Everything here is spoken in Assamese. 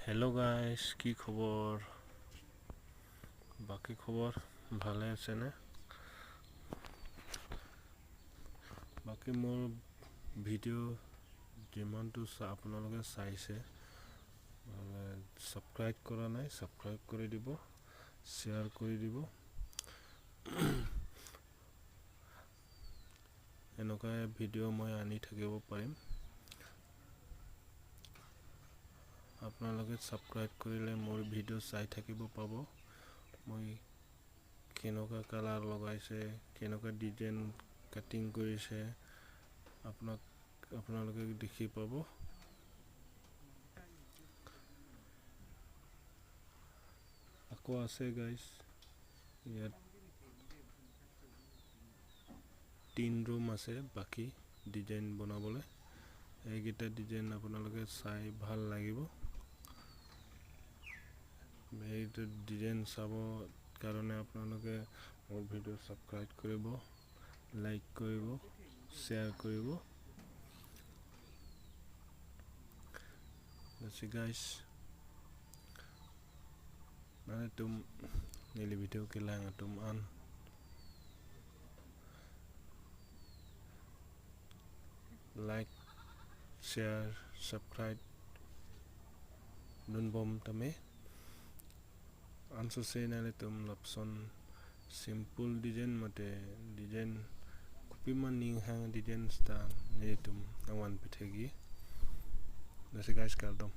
হেল্ল' গাইজ, কি খবৰ? বাকী খবৰ ভালে আছেনে? বাকী মোৰ ভিডিঅ' যিমানটো আপোনালোকে চাইছে, ছাবস্ক্ৰাইব কৰা নাই, ছাবস্ক্ৰাইব কৰি দিব, শ্বেয়াৰ কৰি দিব। এনেকুৱা ভিডিঅ' মই আনি থাকিব পাৰিম। আপোনালোকে ছাবস্ক্ৰাইব কৰিলে মোৰ ভিডিঅ' চাই থাকিব পাব। মই কেনেকুৱা কালাৰ লগাইছে, কেনেকুৱা ডিজাইন কাটিং কৰিছে, আপোনালোকে দেখি পাব। আকৌ আছে গাইজ, ইয়াত 3 ৰুম আছে বাকী ডিজাইন বনাবলৈ। এইকেইটা ডিজাইন আপোনালোকে চাই ভাল লাগিব। এইটো ডিজাইন চাব কাৰণে আপোনালোকে মোৰ ভিডিঅ' ছাবস্ক্ৰাইব কৰিব, লাইক কৰিব, শ্বেয়াৰ কৰিব। গাইজ, মানে nili video kailangan tumaan. Like, share, subscribe. Nun bom tame. Anso say nale tum lapson simple design mate design kupi man ning hang design stan nile tum awan pitegi. Nasi guys kaldom.